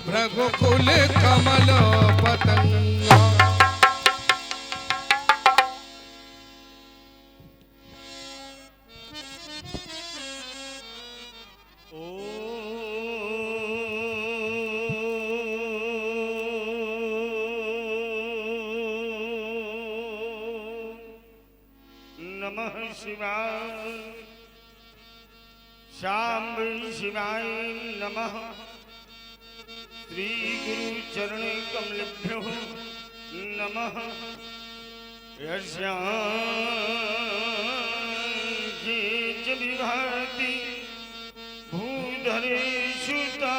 रघुकुल कमल पतंगा। नमः शिवाय शाम्ब शिवाय नमः। श्री गुरु चरण कमलेभ्यो नमः। यस्यां विभाति भूधरेषुता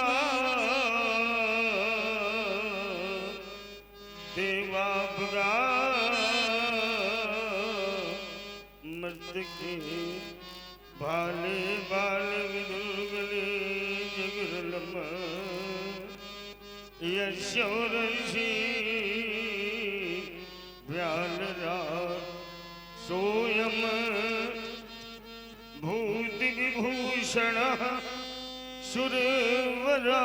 देवाभगा मर्दके बाले बाले विदुर्गले जगुरलम यशोरषि व्यालरा सोयम भूति विभूषण सुरवरा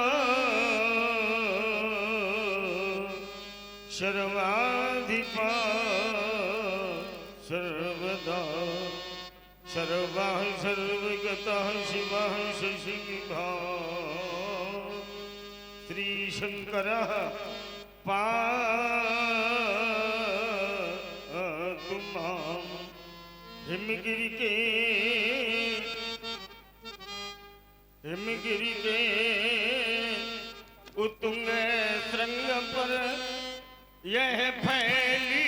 शर्वाधिपा सर्वदा सर्वः सर्वगतः शिवः शशिविभाः। श्री शंकरः पातु मां हिमगिरि के उत्तुंग श्रृंग पर यह फैली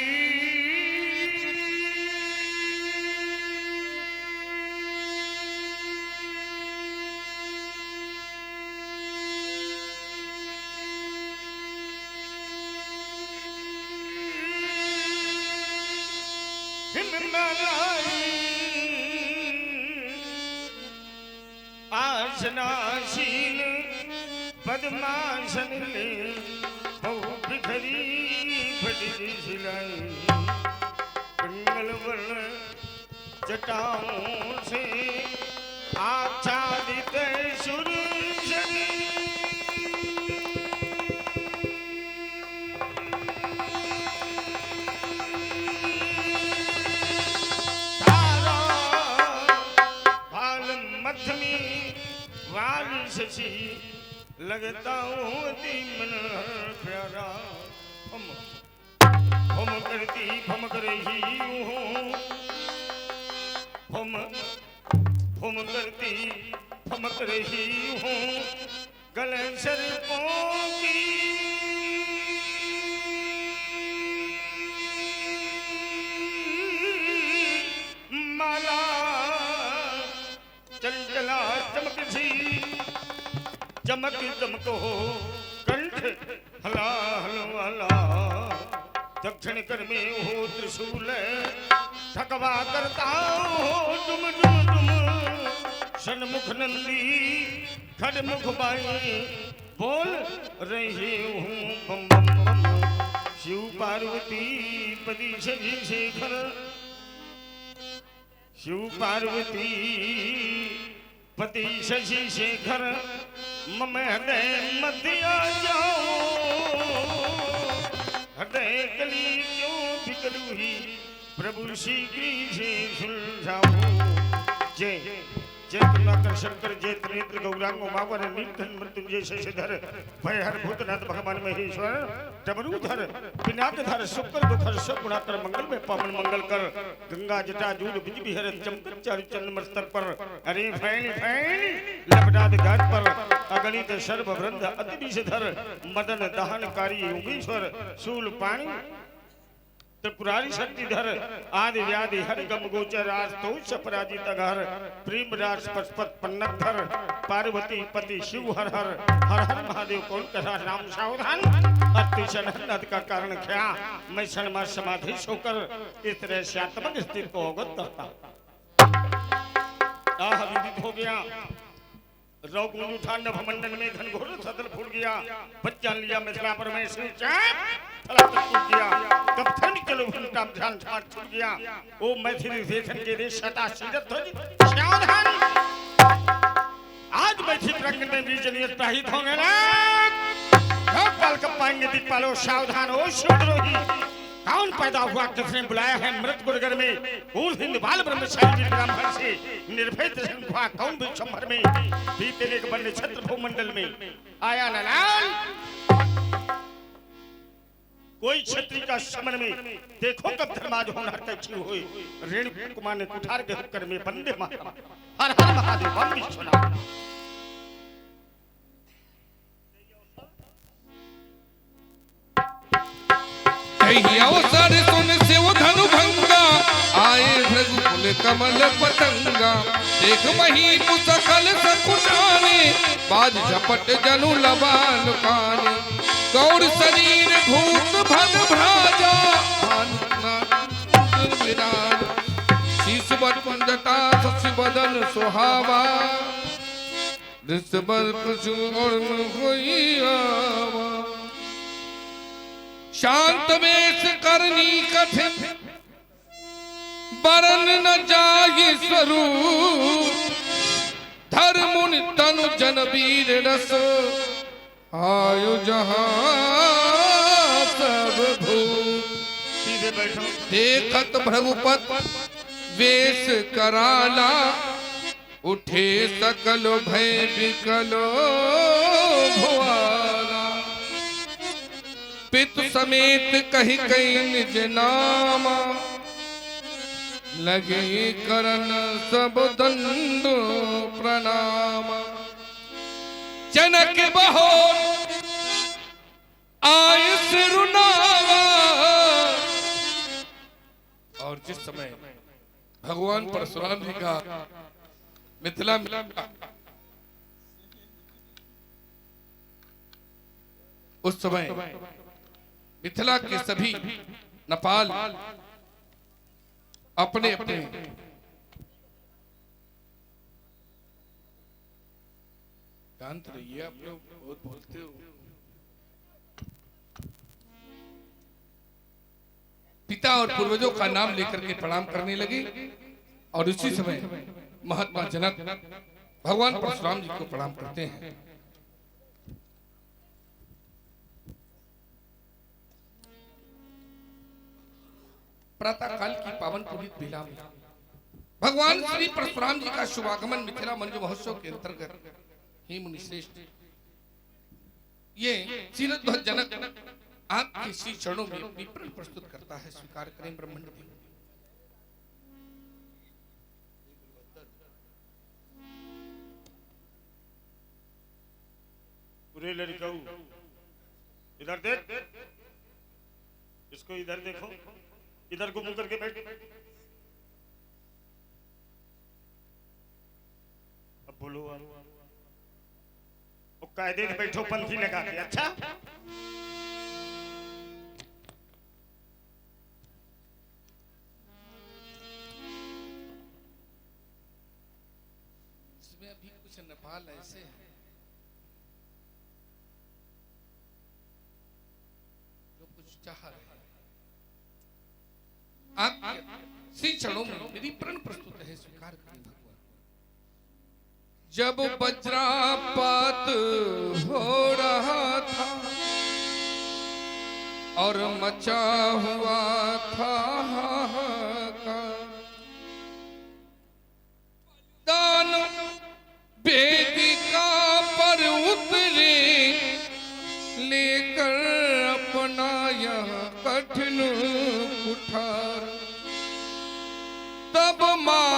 आसनासीन पद्मासन ले बहु बिखरी फटी सिलाई पिंगल वर्ण जटाओं से आच्छादित सुरसरी शशि लगता हूँ मन प्यारा हम करती हम कर रही हूँ हम करती हम कर रही हूँ गले सर्पों की माला चल चला चमक सी चमक चमको कंठ हला हलवाला दक्षिण कर में हो त्रिशूल ठकवा करता हो डुम डुम डुम सन्मुख नंदी खड़मुख बाई बोल रही हूँ बम बम बम। शिव पार्वती पति शशि शेखर शिव पार्वती पति शशि शेखर मम हृदय मध्य आ जाओ हृदय कली क्यों बिकलू ही प्रभु शीघ्र से सुलझाओ। जय जय करुणाकर शंकर जय त्रिनेत्र गौरांग उमावर नीलकंठ मृत्युंजय शशिधर भयहर भूतनाथ भगवान महेश्वर डमरूधर पिनाकधर शुक्र दुखर सब गुणाकर मंगल में पावन मंगल कर गंगा जटा जूल बिज बिहर चमकर चारु चंद्र मस्तक पर अरे फैन फैन लपटाद घाट पर अगणित सर्व वृंद अति विषधर मदन दहनकारी योगेश्वर शूल पाणी त्रिपुरारी शक्तिधर आदि व्याधि हर गम गोचर आस्तोष पराजित घर प्रेम रास पशुपत पन्नधर पार्वती पति शिव हर हर हर हर महादेव कौन कथा राम सावधान अतिशन नद का कारण क्या मैं क्षण समाधि होकर इस तरह से आत्मक स्थिति को अवगत करता। विदित हो गया रौगुंज उठा नभमंडल में घनघोर सदल फूल गया बच्चा लिया मिथिला पर मैं टूट गया कब थन चलो घंटा ध्यान छाट छूट गया ओ मैथिली देशन के देश सता सीरत ध्वज सावधान आज मैथिली रंग में बीज नियत हित होंगे ना मान्य दिक्पालो सावधान हो शिवद्रोही। कौन पैदा हुआ किसने बुलाया है मृत गुरगर में उन हिंद बाल ब्रह्मचारी ब्राह्मण से निर्भय दर्शन हुआ कौन विश्वभर में बीते एक बने छत्र भूमंडल में आया लाल कोई क्षत्रिय का समन में देखो कब धर्माज होनहार कैसी हुई रेणु कुमार ने कुठार के हुक्कर में बंदे मारा हर हर महादेव बम विश्वनाथ। अवसर सुन शिव धनु भंगा आए भृगुकुल कमल पतंगा देख मही कुशल सकुचाने बाज झपट जनु लबान काने गौर शरीर भूत भन भ्राजा विराज शीश बंदता शशि बदन सुहावा दृष्टबर कुछु और कोई आवा शांत वेश करनी कठिन बरन न जाहि स्वरूप धर्मुनि तनु जन वीर रस आयु जहां सब भूत देखत भृगुपत वेश कराला उठे सकल भय विकलो भुआला पितु समेत कही कई निज नामा लगे करन सब दंड प्रणाम जनक बहो आय सिरुनावा। और जिस समय भगवान परशुराम जी का मिथिला उस समय मिथिला के सभी नेपाल अपने अपने शांत रहिए आप लोग बहुत बोलते हो। पिता और पूर्वजों का नाम लेकर के प्रणाम करने लगे और उसी समय महात्मा जनक भगवान परशुराम जी को प्रणाम करते हैं। प्रातः काल की पावन पुनीत बेला में भगवान श्री परशुराम जी का शुभागमन मिथिला मंजू महोत्सव के अंतर्गत ही मुनि श्रेष्ठ ये शीलध्वज जनक आपके श्री चरणों में अपनी प्रण प्रस्तुत करता है। स्वीकार करें ब्रह्मंड देव। पूरे लड़काऊ इधर देख इसको इधर देखो इधर को मुंह करके बैठ। अब बोलो वो कायदे से बैठो पंथी लगा के। अच्छा इसमें अभी कुछ नेपाल ऐसे है जो कुछ चाह रहे हैं। आप श्री चरणों में मेरी प्रण प्रस्तुत है। स्वीकार करें भगवान। जब वज्रापात हो रहा था और मचा हुआ था हाहाकार दान वेदिका पर उतरे लेकर अपना यह कठिन कुठार तब मार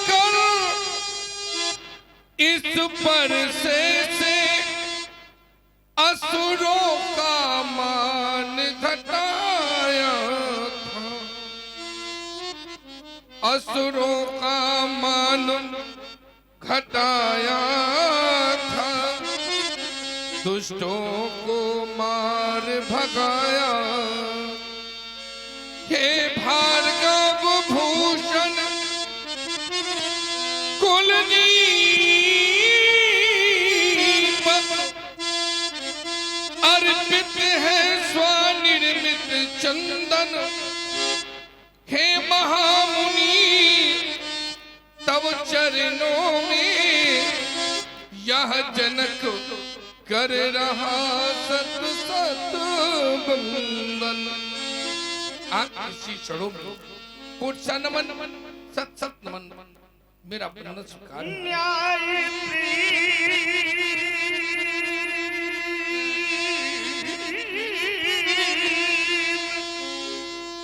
कर इस पर से असुरों का मान घटाया था। असुरों का मान घटाया था दुष्टों को मार भगाया। हे भार्गव भूषण कुलदीप अर्पित है स्वनिर्मित चंदन जनक कर रहा सत सत बंदन। किसी क्षणों में कोट सा नमन सत सत नमन मेरा बंधन स्वीकार। न्याय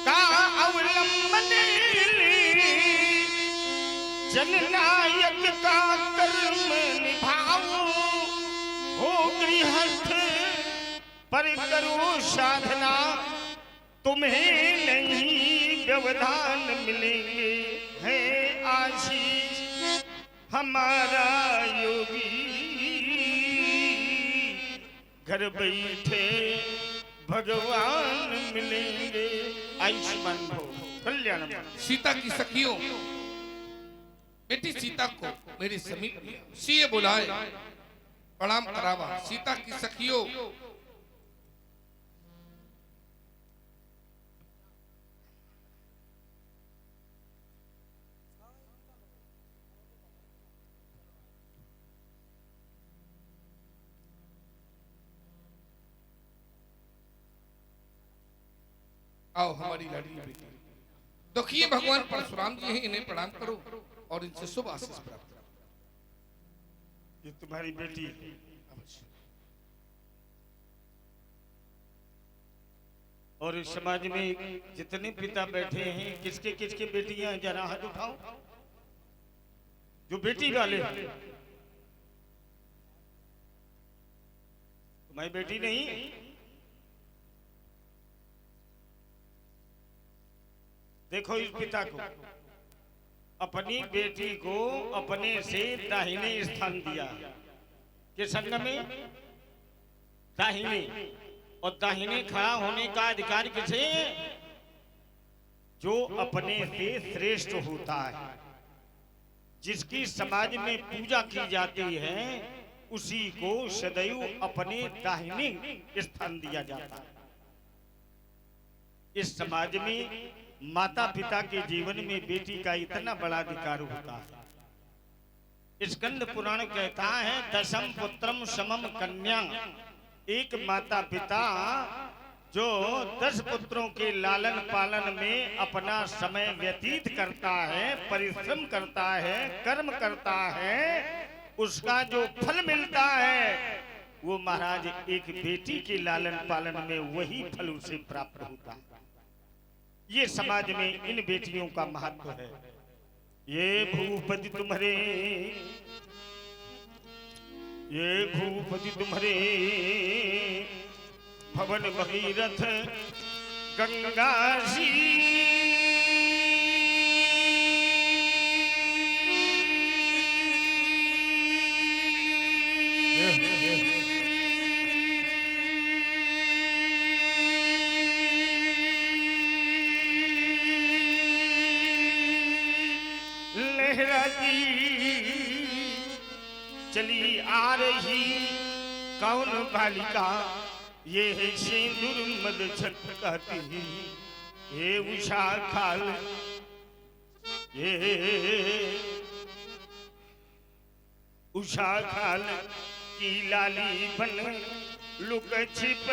का अवलंबन जननायक का कर्म निभाओ हो गृहस्थ पर करो साधना तुम्हें नहीं व्यवधान मिलेंगे है आशीष हमारा योगी घर बैठे भगवान मिलेंगे आयुष्मान भव कल्याण। सीता की सखियों बेटी सीता को मेरे समीप लिया, सीए बुलाए प्रणाम करावा। सीता की सखियों आओ हमारी लाडली बेटी। देखिए भगवान परशुराम जी हैं, इन्हें प्रणाम करो और इनसे शुभ आशीष प्राप्त करो। ये तुम्हारी बेटी और इस समाज में जितने पिता बैठे हैं किसके किसके बेटियां हैं जरा हाथ उठाओ जो बेटी वाले तुम्हारी बेटी नहीं। देखो इस पिता को अपनी बेटी को अपने से दाहिने स्थान दिया के संग में दाहिने और दाहिने खड़ा होने का अधिकार किसे जो अपने से श्रेष्ठ होता है जिसकी समाज में पूजा की जाती है उसी को सदैव अपने दाहिने स्थान दिया जाता है। इस समाज में माता पिता के जीवन में बेटी का इतना बड़ा अधिकार होता है। स्कंद पुराण कहता है दशम पुत्रम समम कन्या। एक माता पिता जो 10 पुत्रों के लालन पालन में अपना समय व्यतीत करता है परिश्रम करता है कर्म करता है उसका जो फल मिलता है वो महाराज एक बेटी के लालन पालन में वही फल उसे प्राप्त होता है। ये समाज में इन बेटियों का महत्व है। ये भूपति तुम्हारे भवन भगीरथ गंगा सी चली आ रही कौन बालिका ये है सिंदूर मद छटकाती ये उषा खाल ये उषा खाल की लाली बन लुक छिप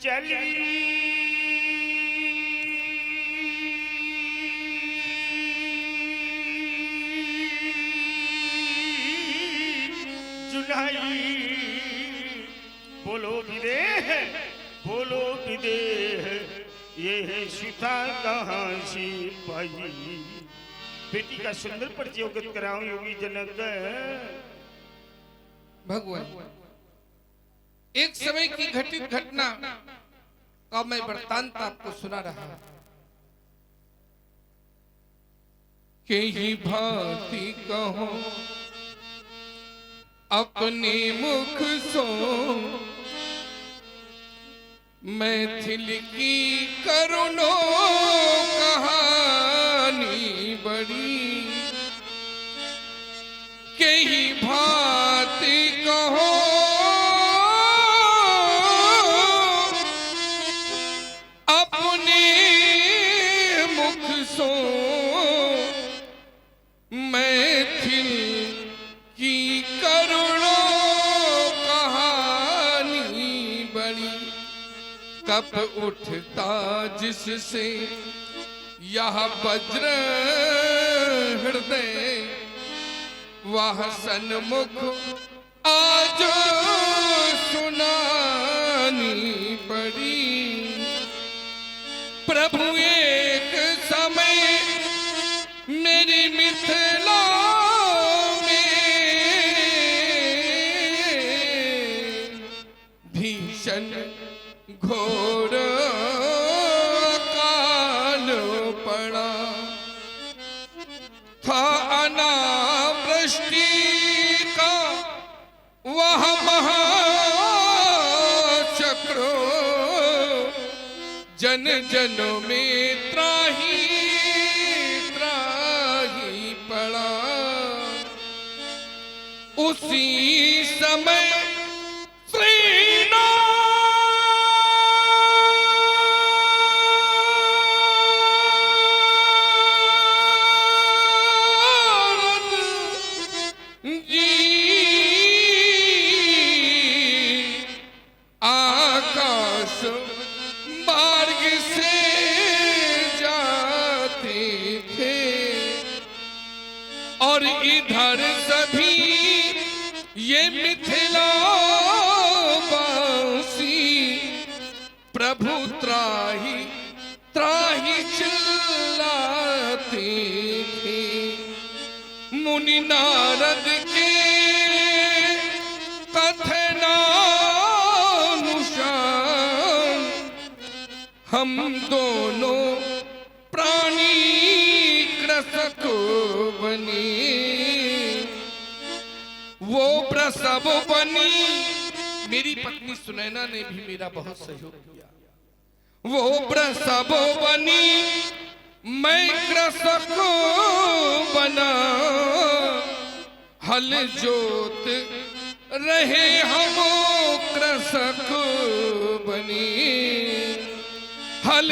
चली बोलो विदेह ये है सीता कहाँ से पाई। बेटी का सुंदर परिचय अवगत कराओ योगी जनक। भगवान एक समय की घटित घटना का मैं वृत्तांत आपको सुना रहा के ही भांति कहो अपने मुख सो मैथिल की करुणो कहानी बड़ी के ही भांति कहो अपने मुख सो मैथिल की करुणो कप उठता जिससे यह वज्र हृदय, वह सन्मुख आज सुनानी पड़ी। प्रभु एक समय मेरी मिथिला में भीषण घोर काल पड़ा था। अनावृष्टि का वह महाचक्र, जन जन में त्राही त्राही पड़ा। उसी समय आकाश मार्ग से जाते थे और इधर सभी ये मिथिला वासी प्रभु त्राही त्राही चिल्लाते थे। मुनि नारद के कथनानुसार हम दोनों प्राणी कृषक बने। वो प्रसव बनी, मेरी पत्नी सुनैना ने भी मेरा बहुत सहयोग किया। वो प्रसव बनी, मैं कृषक बना। हल जोत रहे हम कृषक बनी। हल